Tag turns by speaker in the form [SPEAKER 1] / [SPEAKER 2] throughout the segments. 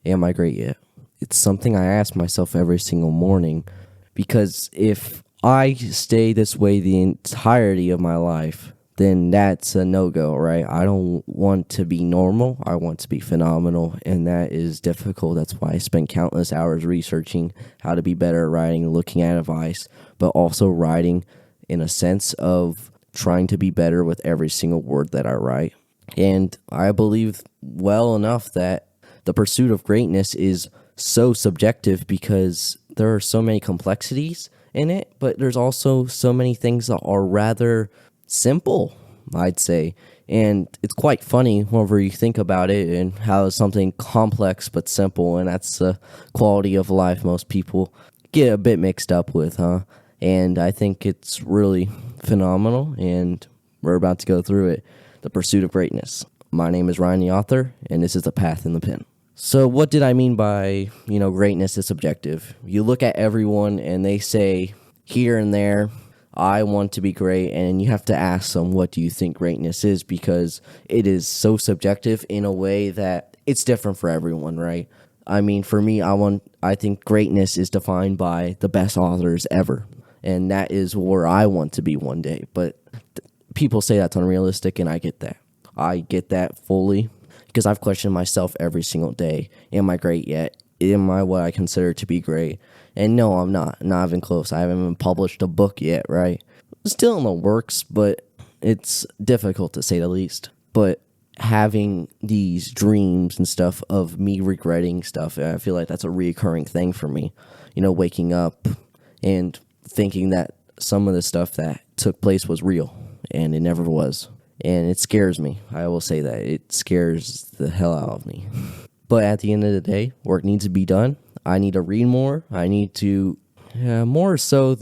[SPEAKER 1] Am I great yet? It's something I ask myself every single morning, because if I stay this way the entirety of my life, then that's a no-go, right? I don't want to be normal. I want to be phenomenal, and that is difficult. That's why I spend countless hours researching how to be better at writing, looking at advice, but also writing in a sense of trying to be better with every single word that I write. And I believe well enough that the pursuit of greatness is so subjective because there are so many complexities in it, but there's also so many things that are rather simple, I'd say. And it's quite funny whenever you think about it and how it's something complex but simple, and that's the quality of life most people get a bit mixed up with, huh? And I think it's really phenomenal, and we're about to go through it. The Pursuit of Greatness. My name is Ryan, the author, and this is The Path in the Pen. So what did I mean by, greatness is subjective? You look at everyone and they say here and there, I want to be great, and you have to ask them, what do you think greatness is? Because it is so subjective in a way that it's different for everyone, right? I mean, for me, I think greatness is defined by the best authors ever, and that is where I want to be one day. But people say that's unrealistic, and I get that. I get that fully, because I've questioned myself every single day. Am I great yet? Am I what I consider to be great? And no, I'm not even close. I haven't even published a book yet, right? Still in the works, but it's difficult to say the least. But having these dreams and stuff of me regretting stuff, I feel like that's a reoccurring thing for me. Waking up and thinking that some of the stuff that took place was real, and it never was. And it scares me. I will say that. It scares the hell out of me. But at the end of the day, work needs to be done. I need to read more. I need to, more so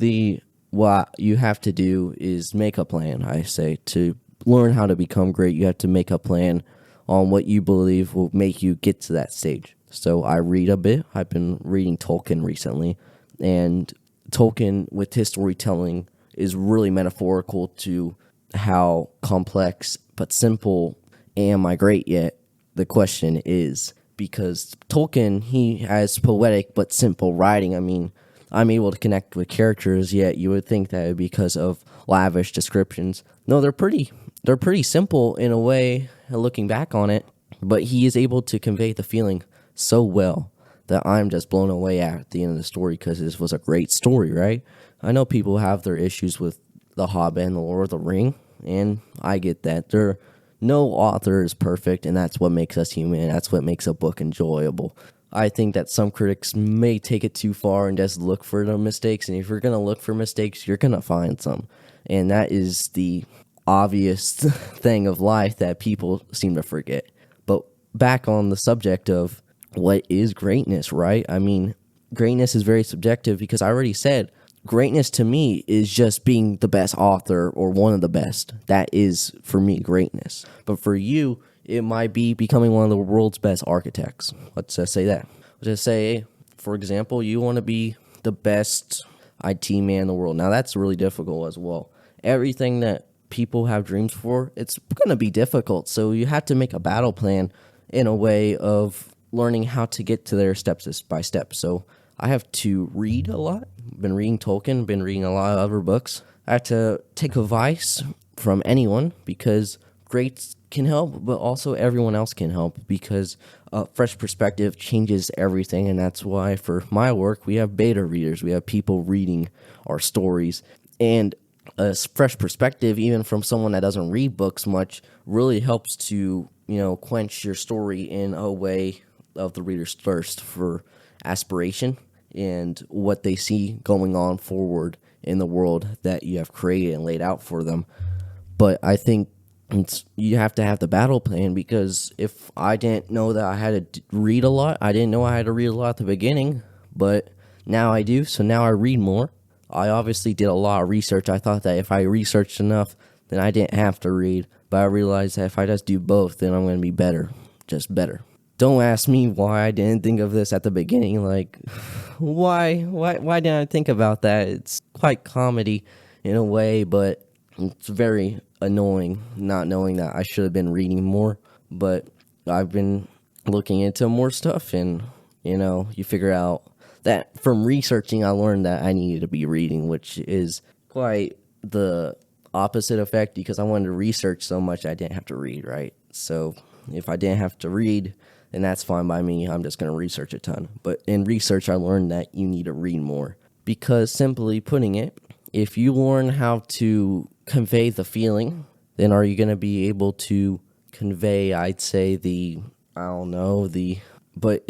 [SPEAKER 1] what you have to do is make a plan, I say. To learn how to become great, you have to make a plan on what you believe will make you get to that stage. So I read a bit. I've been reading Tolkien recently. And Tolkien, with his storytelling, is really metaphorical to how complex but simple am I great yet? The question is, because Tolkien, he has poetic but simple writing. I mean, I'm able to connect with characters, yet you would think that because of lavish descriptions. No, they're pretty simple in a way, looking back on it, but he is able to convey the feeling so well that I'm just blown away at the end of the story, because this was a great story, right? I know people have their issues with The Hobbit and The Lord of the Ring, and I get that. No author is perfect, and that's what makes us human. That's what makes a book enjoyable. I think that some critics may take it too far and just look for the mistakes, and if you're going to look for mistakes, you're going to find some. And that is the obvious thing of life that people seem to forget. But back on the subject of what is greatness, right? I mean, greatness is very subjective, because I already said greatness to me is just being the best author or one of the best. That is, for me, greatness. But for you, it might be becoming one of the world's best architects. Let's just say that. Let's just say, for example, you want to be the best IT man in the world. Now, that's really difficult as well. Everything that people have dreams for, it's going to be difficult. So you have to make a battle plan in a way of learning how to get to there step by step. So I have to read a lot. Been reading Tolkien, been reading a lot of other books. I have to take advice from anyone, because greats can help, but also everyone else can help, because a fresh perspective changes everything. And that's why for my work, we have beta readers. We have people reading our stories. And a fresh perspective, even from someone that doesn't read books much, really helps to, quench your story in a way of the reader's thirst for aspiration and what they see going on forward in the world that you have created and laid out for them. But I think you have to have the battle plan, because if I didn't know that I had to read a lot, I didn't know I had to read a lot at the beginning, but now I do, so now I read more. I obviously did a lot of research. I thought that if I researched enough, then I didn't have to read, but I realized that if I just do both, then I'm going to be better, just better. Don't ask me why I didn't think of this at the beginning. Like, why didn't I think about that? It's quite comedy in a way, but it's very annoying not knowing that I should have been reading more. But I've been looking into more stuff, and you figure out that from researching I learned that I needed to be reading, which is quite the opposite effect, because I wanted to research so much I didn't have to read, right? So if I didn't have to read, then that's fine by me. I'm just going to research a ton. But in research, I learned that you need to read more, because simply putting it, if you learn how to convey the feeling, then are you going to be able to convey, I'd say, but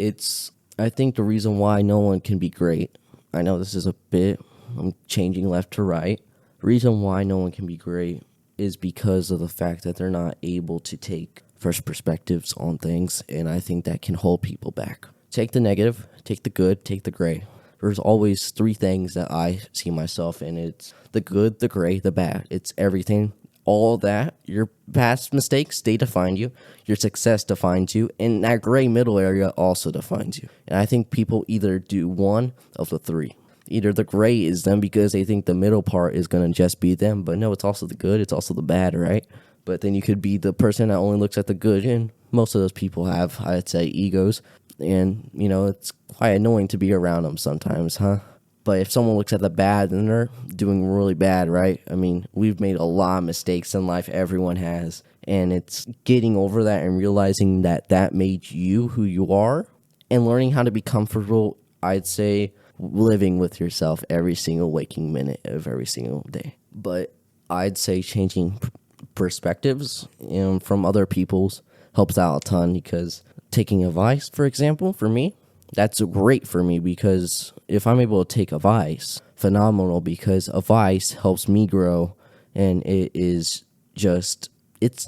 [SPEAKER 1] I think the reason why no one can be great, I know this is I'm changing left to right. The reason why no one can be great is because of the fact that they're not able to take fresh perspectives on things, and I think that can hold people back. Take the negative, take the good, take the gray. There's always three things that I see myself in. It's the good, the gray, the bad. It's everything. All that, your past mistakes, they define you. Your success defines you. And that gray middle area also defines you. And I think people either do one of the three. Either the gray is them because they think the middle part is going to just be them. But no, it's also the good. It's also the bad, right? But then you could be the person that only looks at the good. And most of those people have, I'd say, egos. And, it's quite annoying to be around them sometimes, huh? But if someone looks at the bad, then they're doing really bad, right? I mean, we've made a lot of mistakes in life. Everyone has. And it's getting over that and realizing that that made you who you are, and learning how to be comfortable, I'd say, living with yourself every single waking minute of every single day. But I'd say changing perspectives from other people's helps out a ton, because taking advice, for example, for me, that's great for me, because if I'm able to take advice, phenomenal, because advice helps me grow, and it's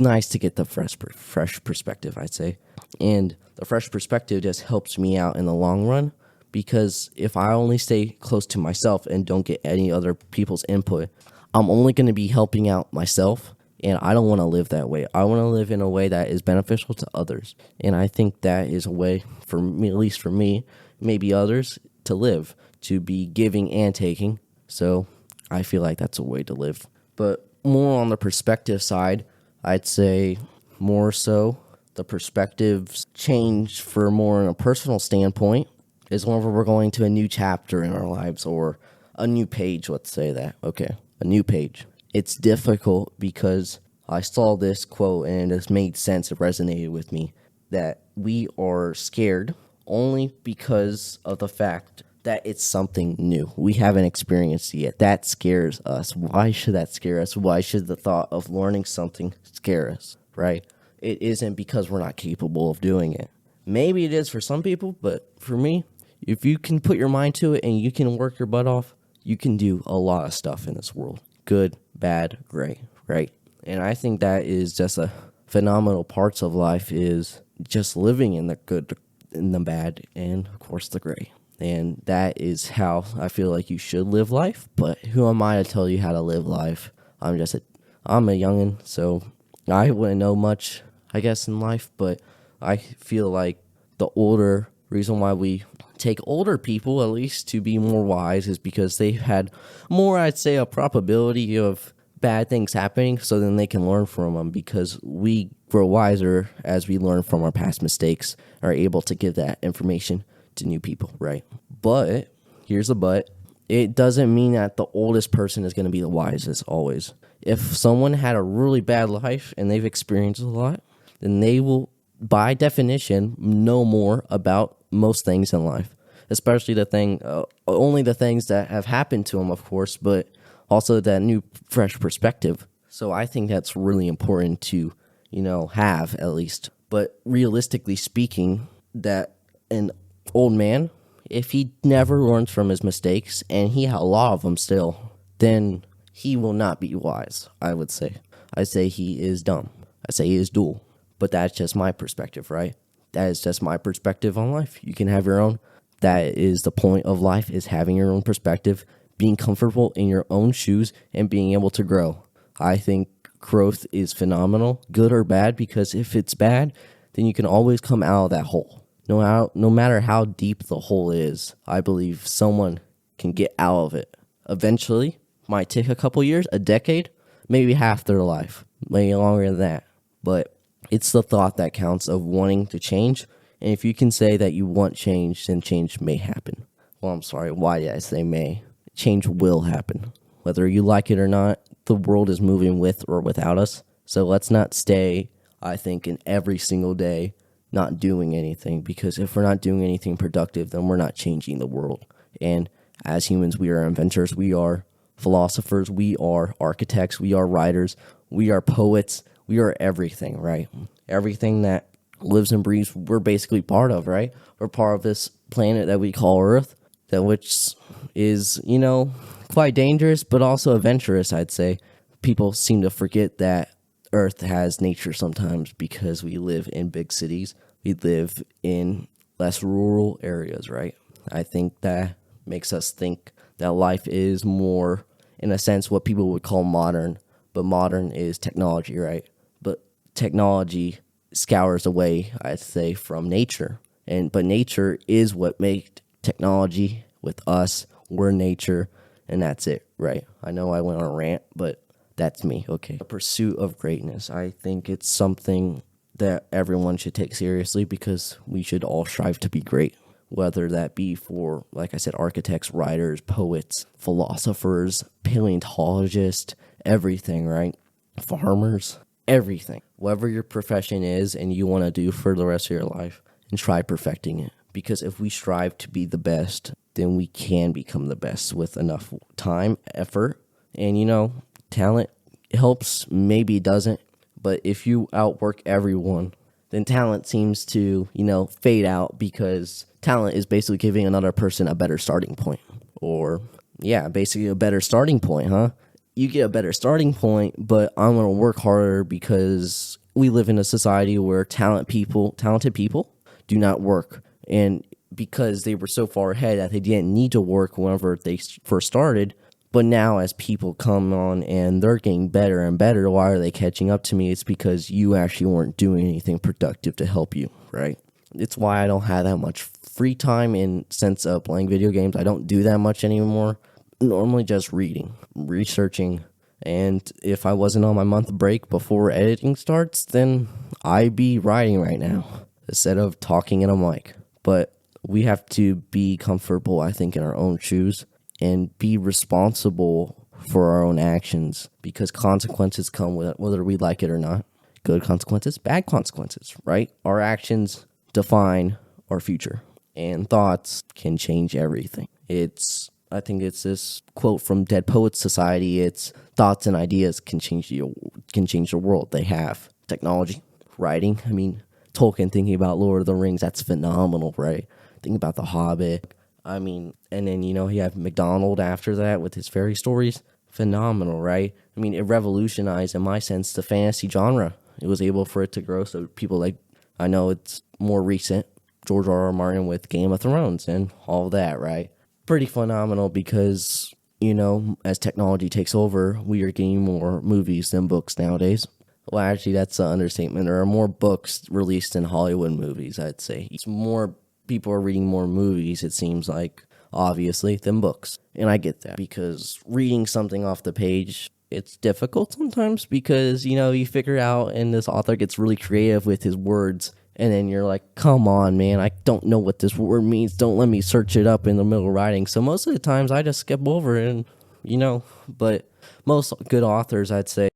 [SPEAKER 1] nice to get the fresh perspective, I'd say. And the fresh perspective just helps me out in the long run, because if I only stay close to myself and don't get any other people's input, I'm only going to be helping out myself. And I don't want to live that way. I want to live in a way that is beneficial to others. And I think that is a way, for me, at least for me, maybe others, to live, to be giving and taking. So I feel like that's a way to live. But more on the perspective side, I'd say more so the perspectives change for more in a personal standpoint is whenever we're going to a new chapter in our lives, or a new page, let's say that. Okay, a new page. It's difficult because I saw this quote and it just made sense. It resonated with me that we are scared only because of the fact that it's something new. We haven't experienced it yet. That scares us. Why should that scare us? Why should the thought of learning something scare us, right? It isn't because we're not capable of doing it. Maybe it is for some people, but for me, if you can put your mind to it and you can work your butt off, you can do a lot of stuff in this world. Good, bad, gray, right? And I think that is just a phenomenal parts of life, is just living in the good, in the bad, and of course the gray. And that is how I feel like you should live life. But who am I to tell you how to live life? I'm a youngin', so I wouldn't know much, I guess, in life. But I feel like the reason why we take older people, at least, to be more wise is because they've had more, I'd say, a probability of bad things happening, so then they can learn from them, because we grow wiser as we learn from our past mistakes, are able to give that information to new people, right? But here's the but. It doesn't mean that the oldest person is going to be the wisest always. If someone had a really bad life and they've experienced a lot, then they will, by definition, know more about most things in life, especially only the things that have happened to them, of course, but also that new fresh perspective. So I think that's really important to, have, at least. But realistically speaking, that an old man, if he never learns from his mistakes, and he had a lot of them still, then he will not be wise, I would say. I say he is dumb. I say he is dull. But that's just my perspective, right? That is just my perspective on life. You can have your own. That is the point of life, is having your own perspective, being comfortable in your own shoes, and being able to grow. I think growth is phenomenal, good or bad, because if it's bad, then you can always come out of that hole. No matter how deep the hole is, I believe someone can get out of it. Eventually, might take a couple years, a decade, maybe half their life, maybe longer than that. But it's the thought that counts, of wanting to change And if you can say that you want change, then change may happen. Well, I'm sorry, why did I say may? Change will happen. Whether you like it or not, the world is moving with or without us. So let's not stay, I think, in every single day not doing anything, because if we're not doing anything productive, then we're not changing the world. And as humans, we are inventors, we are philosophers, we are architects, we are writers, we are poets, we are everything, right? Everything that lives and breathes, we're basically part of, right? We're part of this planet that we call Earth, that which is, quite dangerous, but also adventurous, I'd say. People seem to forget that Earth has nature sometimes because we live in big cities. We live in less rural areas, right? I think that makes us think that life is more, in a sense, what people would call modern. But modern is technology, right? But technology scours away, I'd say, from nature. But nature is what made technology with us. We're nature, and that's it, right? I know I went on a rant, but that's me, okay. The pursuit of greatness. I think it's something that everyone should take seriously, because we should all strive to be great. Whether that be for, like I said, architects, writers, poets, philosophers, paleontologists, everything, right? Farmers, everything. Whatever your profession is and you want to do for the rest of your life, and try perfecting it. Because if we strive to be the best, then we can become the best with enough time, effort, and talent helps, maybe it doesn't. But if you outwork everyone, then talent seems to, fade out, because talent is basically giving another person a better starting point. Or, yeah, basically a better starting point, huh? You get a better starting point, but I'm going to work harder, because we live in a society where talented people do not work. And because they were so far ahead that they didn't need to work whenever they first started. But now as people come on and they're getting better and better, why are they catching up to me? It's because you actually weren't doing anything productive to help you, right? It's why I don't have that much free time in sense of playing video games. I don't do that much anymore. Normally just reading, researching. And if I wasn't on my month break before editing starts, then I'd be writing right now instead of talking in a mic. But we have to be comfortable, I think, in our own shoes and be responsible for our own actions, because consequences come with it, whether we like it or not. Good consequences, bad consequences, right? Our actions define our future, and thoughts can change everything. I think it's this quote from Dead Poets Society. It's thoughts and ideas can change the world. They have technology, writing. I mean, Tolkien thinking about Lord of the Rings, that's phenomenal, right? Think about The Hobbit. I mean, and then, you have McDonald after that with his fairy stories. Phenomenal, right? I mean, it revolutionized, in my sense, the fantasy genre. It was able for it to grow, so people like, I know it's more recent, George R.R. Martin with Game of Thrones and all that, right? Pretty phenomenal, because, as technology takes over, we are getting more movies than books nowadays. Well, actually, that's an understatement. There are more books released than Hollywood movies, I'd say. It's more people are reading more movies, it seems like, obviously, than books. And I get that, because reading something off the page, it's difficult sometimes, because, you figure out, and this author gets really creative with his words, and then you're like, come on, man, I don't know what this word means. Don't let me search it up in the middle of writing. So most of the times I just skip over it, and, but most good authors, I'd say,